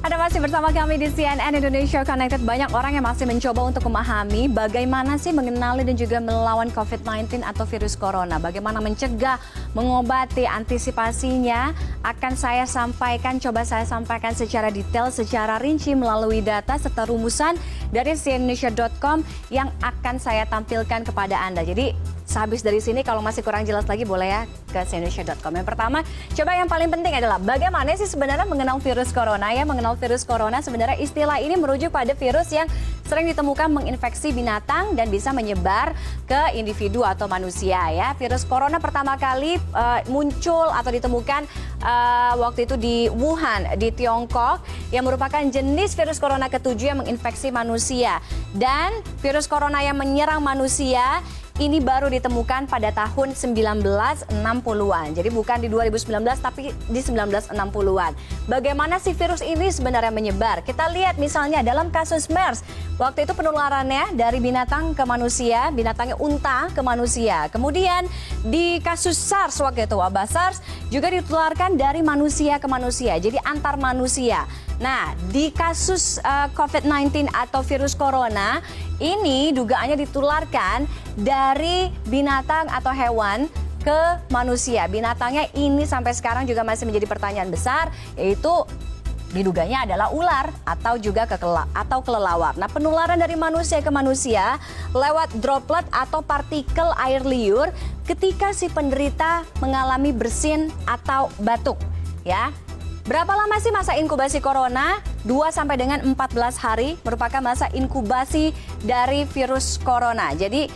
Anda masih bersama kami di CNN Indonesia Connected. Banyak orang yang masih mencoba untuk memahami bagaimana sih mengenali dan juga melawan COVID-19 atau virus corona. Bagaimana mencegah, mengobati, antisipasinya akan saya sampaikan, coba saya sampaikan secara detail, secara rinci melalui data serta rumusan dari cnnindonesia.com yang akan saya tampilkan kepada Anda. Jadi sehabis dari sini kalau masih kurang jelas lagi boleh ya ke cnnindonesia.com. Yang pertama, coba yang paling penting adalah bagaimana sih sebenarnya mengenal virus corona ya. Mengenal virus corona sebenarnya istilah ini merujuk pada virus yang sering ditemukan menginfeksi binatang dan bisa menyebar ke individu atau manusia ya. Virus corona pertama kali muncul atau ditemukan waktu itu di Wuhan di Tiongkok yang merupakan jenis virus corona ketujuh yang menginfeksi manusia. Dan virus corona yang menyerang manusia ini baru ditemukan pada tahun 1960-an. Jadi bukan di 2019 tapi di 1960-an. Bagaimana sih virus ini sebenarnya menyebar? Kita lihat misalnya dalam kasus MERS. Waktu itu penularannya dari binatang ke manusia, binatangnya unta ke manusia. Kemudian di kasus SARS waktu itu, wabah SARS juga ditularkan dari manusia ke manusia. Jadi antar manusia. Nah, di kasus COVID-19 atau virus corona, ini dugaannya ditularkan dari binatang atau hewan ke manusia. Binatangnya ini sampai sekarang juga masih menjadi pertanyaan besar, yaitu diduganya adalah ular atau juga kelelawar. Nah, penularan dari manusia ke manusia lewat droplet atau partikel air liur ketika si penderita mengalami bersin atau batuk, ya. Berapa lama sih masa inkubasi corona? 2 sampai dengan 14 hari merupakan masa inkubasi dari virus corona. Jadi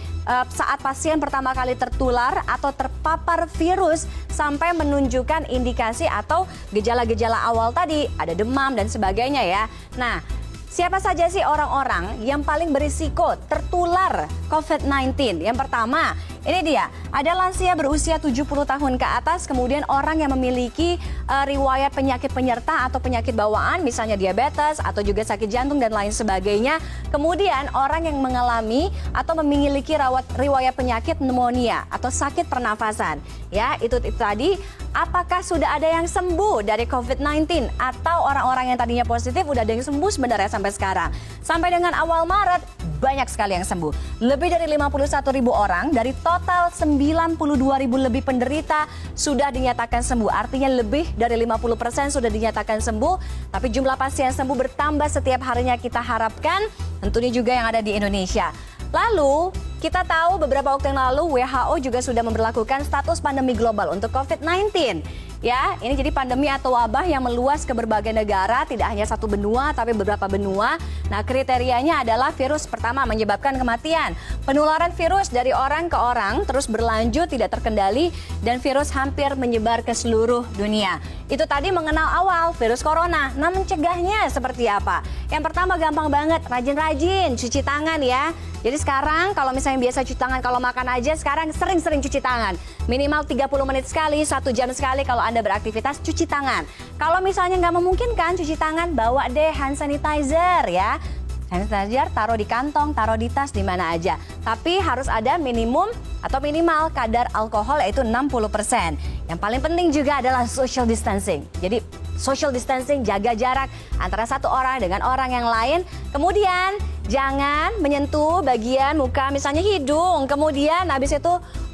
saat pasien pertama kali tertular atau terpapar virus sampai menunjukkan indikasi atau gejala-gejala awal tadi, ada demam dan sebagainya ya. Nah, siapa saja sih orang-orang yang paling berisiko tertular COVID-19? Yang pertama, ini dia, ada lansia berusia 70 tahun ke atas, kemudian orang yang memiliki riwayat penyakit penyerta atau penyakit bawaan, misalnya diabetes atau juga sakit jantung dan lain sebagainya. Kemudian orang yang mengalami atau memiliki riwayat penyakit pneumonia atau sakit pernafasan. Ya, itu tadi. Apakah sudah ada yang sembuh dari COVID-19 atau orang-orang yang tadinya positif udah ada yang sembuh sebenarnya sampai sekarang? Sampai dengan awal Maret, banyak sekali yang sembuh. Lebih dari 51.000 orang dari total 92.000 lebih penderita sudah dinyatakan sembuh. Artinya lebih dari 50% sudah dinyatakan sembuh. Tapi jumlah pasien sembuh bertambah setiap harinya, kita harapkan tentunya juga yang ada di Indonesia. Lalu, kita tahu beberapa waktu yang lalu WHO juga sudah memberlakukan status pandemi global untuk COVID-19. Ya, ini jadi pandemi atau wabah yang meluas ke berbagai negara, tidak hanya satu benua tapi beberapa benua. Nah, kriterianya adalah virus pertama menyebabkan kematian. Penularan virus dari orang ke orang terus berlanjut tidak terkendali dan virus hampir menyebar ke seluruh dunia. Itu tadi mengenal awal virus corona. Nah, mencegahnya seperti apa? Yang pertama gampang banget, rajin-rajin cuci tangan ya. Jadi sekarang kalau misalnya biasa cuci tangan kalau makan aja, sekarang sering-sering cuci tangan. Minimal 30 menit sekali, 1 jam sekali kalau Anda beraktivitas cuci tangan. Kalau misalnya nggak memungkinkan cuci tangan, bawa deh hand sanitizer ya. Hand sanitizer taruh di kantong, taruh di tas, di mana aja. Tapi harus ada minimum atau minimal kadar alkohol yaitu 60%. Yang paling penting juga adalah social distancing. Jadi social distancing, jaga jarak antara satu orang dengan orang yang lain. Kemudian jangan menyentuh bagian muka, misalnya hidung, kemudian habis itu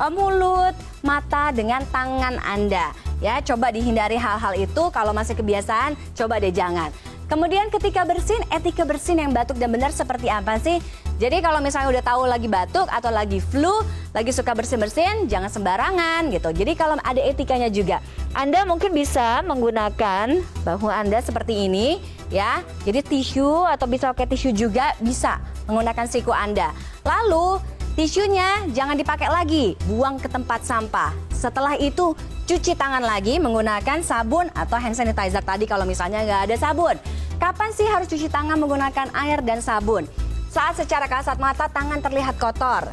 mulut, mata dengan tangan Anda. Ya, coba dihindari hal-hal itu. Kalau masih kebiasaan, coba deh jangan. Kemudian ketika bersin, etika bersin yang batuk dan benar seperti apa sih? Jadi kalau misalnya udah tahu lagi batuk atau lagi flu, lagi suka bersin-bersin, jangan sembarangan gitu. Jadi kalau ada etikanya juga. Anda mungkin bisa menggunakan bahu Anda seperti ini ya. Jadi tisu atau bisa pakai tisu juga bisa menggunakan siku Anda. Lalu tisunya jangan dipakai lagi, buang ke tempat sampah. Setelah itu cuci tangan lagi menggunakan sabun atau hand sanitizer tadi kalau misalnya nggak ada sabun. Kapan sih harus cuci tangan menggunakan air dan sabun? Saat secara kasat mata tangan terlihat kotor,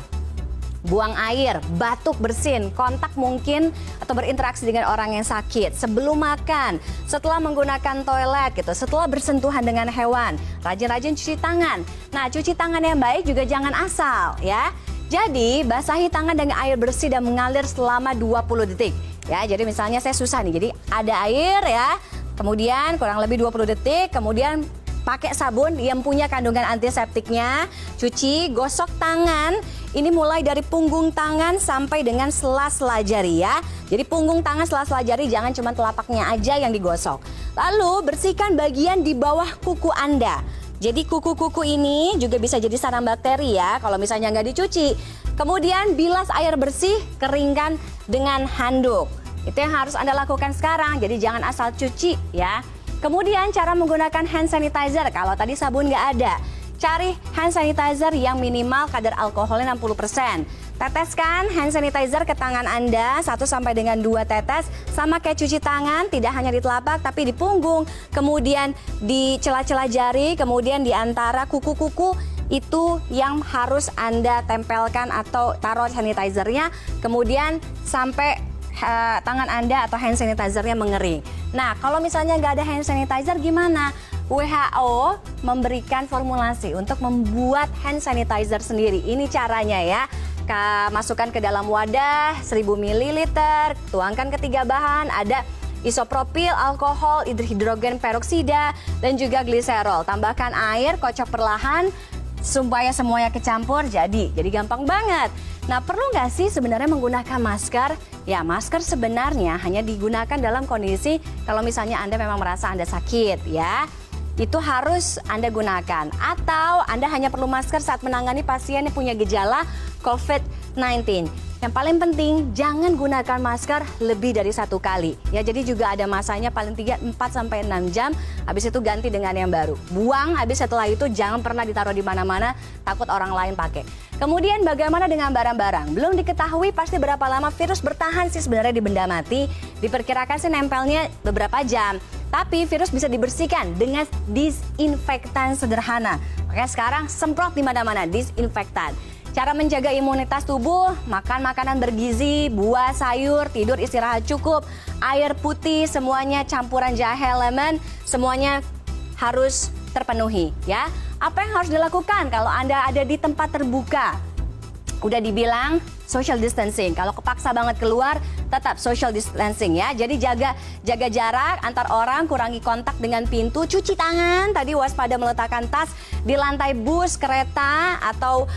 buang air, batuk, bersin, kontak mungkin atau berinteraksi dengan orang yang sakit, sebelum makan, setelah menggunakan toilet gitu, setelah bersentuhan dengan hewan, rajin-rajin cuci tangan. Nah, cuci tangan yang baik juga jangan asal ya. Jadi, basahi tangan dengan air bersih dan mengalir selama 20 detik. Ya, jadi misalnya saya susah nih, jadi ada air ya, kemudian kurang lebih 20 detik, kemudian pakai sabun yang punya kandungan antiseptiknya, cuci, gosok tangan. Ini mulai dari punggung tangan sampai dengan sela-sela jari ya. Jadi punggung tangan, sela-sela jari, jangan cuma telapaknya aja yang digosok. Lalu bersihkan bagian di bawah kuku Anda. Jadi kuku-kuku ini juga bisa jadi sarang bakteri ya kalau misalnya nggak dicuci. Kemudian bilas air bersih, keringkan dengan handuk. Itu yang harus Anda lakukan sekarang, jadi jangan asal cuci ya. Kemudian cara menggunakan hand sanitizer, kalau tadi sabun nggak ada, cari hand sanitizer yang minimal kadar alkoholnya 60%. Teteskan hand sanitizer ke tangan Anda 1 sampai dengan 2 tetes, sama kayak cuci tangan, tidak hanya di telapak tapi di punggung, kemudian di celah-celah jari, kemudian di antara kuku-kuku, itu yang harus Anda tempelkan atau taruh sanitizernya, kemudian sampai tangan Anda atau hand sanitizer-nya mengering. Nah, kalau misalnya nggak ada hand sanitizer gimana? WHO memberikan formulasi untuk membuat hand sanitizer sendiri. Ini caranya ya. Masukkan ke dalam wadah 1000 ml, tuangkan ke 3 bahan, ada isopropil, alkohol, hidrogen peroksida, dan juga gliserol. Tambahkan air, kocok perlahan supaya semuanya kecampur, jadi gampang banget. Nah, perlu nggak sih sebenarnya menggunakan masker? Ya, masker sebenarnya hanya digunakan dalam kondisi kalau misalnya Anda memang merasa Anda sakit ya. Itu harus Anda gunakan. Atau Anda hanya perlu masker saat menangani pasien yang punya gejala COVID-19. Yang paling penting, jangan gunakan masker lebih dari 1 kali. Ya, jadi juga ada masanya paling 4-6 jam, habis itu ganti dengan yang baru. Buang, habis setelah itu jangan pernah ditaruh di mana-mana, takut orang lain pakai. Kemudian bagaimana dengan barang-barang? Belum diketahui pasti berapa lama virus bertahan sih sebenarnya di benda mati. Diperkirakan sih nempelnya beberapa jam. Tapi virus bisa dibersihkan dengan disinfektan sederhana. Makanya sekarang semprot di mana-mana disinfektan. Cara menjaga imunitas tubuh, makan makanan bergizi, buah, sayur, tidur, istirahat cukup, air putih, semuanya campuran jahe, lemon, semuanya harus terpenuhi ya. Apa yang harus dilakukan kalau Anda ada di tempat terbuka? Udah dibilang social distancing. Kalau kepaksa banget keluar, tetap social distancing ya. Jadi jaga jarak antar orang, kurangi kontak dengan pintu, cuci tangan, tadi waspada meletakkan tas di lantai bus, kereta, atau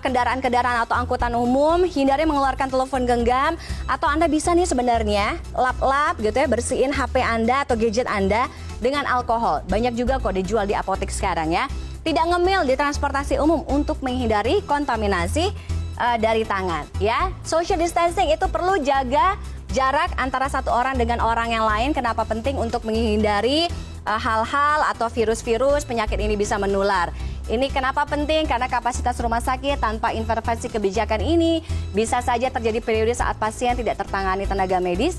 kendaraan-kendaraan atau angkutan umum, hindari mengeluarkan telepon genggam, atau Anda bisa nih sebenarnya lap-lap gitu ya, bersihin HP Anda atau gadget Anda dengan alkohol. Banyak juga kok dijual di apotek sekarang ya. Tidak ngemil di transportasi umum untuk menghindari kontaminasi dari tangan ya. Social distancing itu perlu jaga jarak antara satu orang dengan orang yang lain. Kenapa penting? Untuk menghindari hal-hal atau virus-virus penyakit ini bisa menular. Ini kenapa penting? Karena kapasitas rumah sakit tanpa intervensi kebijakan ini bisa saja terjadi periode saat pasien tidak tertangani tenaga medis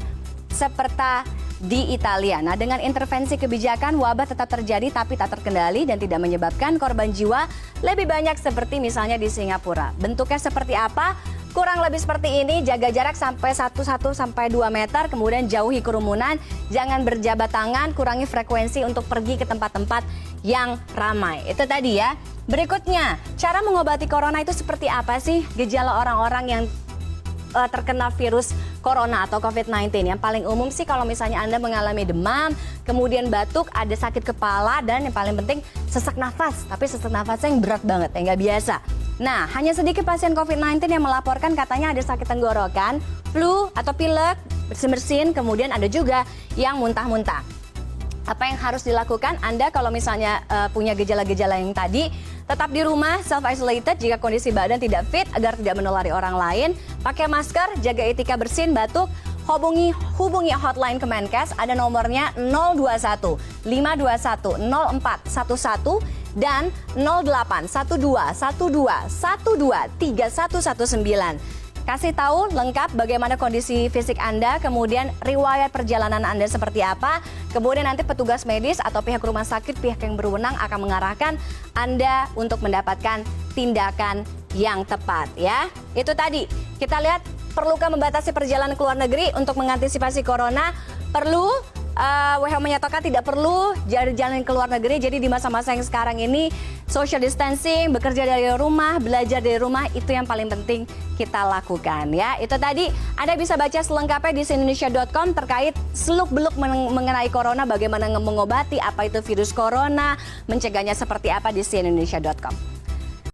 seperti di Italia. Nah, dengan intervensi kebijakan, wabah tetap terjadi tapi tak terkendali dan tidak menyebabkan korban jiwa lebih banyak seperti misalnya di Singapura. Bentuknya seperti apa? Kurang lebih seperti ini, jaga jarak sampai 1-2 meter, kemudian jauhi kerumunan, jangan berjabat tangan, kurangi frekuensi untuk pergi ke tempat-tempat yang ramai. Itu tadi ya. Berikutnya, cara mengobati corona itu seperti apa sih? Gejala orang-orang yang terkena virus corona atau COVID-19. Yang paling umum sih kalau misalnya Anda mengalami demam, kemudian batuk, ada sakit kepala, dan yang paling penting sesak nafas. Tapi sesak nafasnya yang berat banget, yang nggak biasa. Nah, hanya sedikit pasien COVID-19 yang melaporkan katanya ada sakit tenggorokan, flu atau pilek, bersin-bersin, kemudian ada juga yang muntah-muntah. Apa yang harus dilakukan Anda kalau misalnya punya gejala-gejala yang tadi? Tetap di rumah, self-isolated jika kondisi badan tidak fit agar tidak menulari orang lain. Pakai masker, jaga etika bersin, batuk. Hubungi hotline Kemenkes, ada nomornya 021 521 0411 dan 08 12 12 12 3119. Kasih tahu lengkap bagaimana kondisi fisik Anda, kemudian riwayat perjalanan Anda seperti apa, kemudian nanti petugas medis atau pihak rumah sakit, pihak yang berwenang akan mengarahkan Anda untuk mendapatkan tindakan yang tepat ya. Itu tadi, kita lihat perlukah membatasi perjalanan ke luar negeri untuk mengantisipasi corona, perlu WHO menyatakan tidak perlu jalan ke luar negeri. Jadi di masa-masa yang sekarang ini social distancing, bekerja dari rumah, belajar dari rumah itu yang paling penting kita lakukan ya. Itu tadi Anda bisa baca selengkapnya di cnnindonesia.com terkait seluk-beluk mengenai corona, bagaimana mengobati, apa itu virus corona, mencegahnya seperti apa di cnnindonesia.com.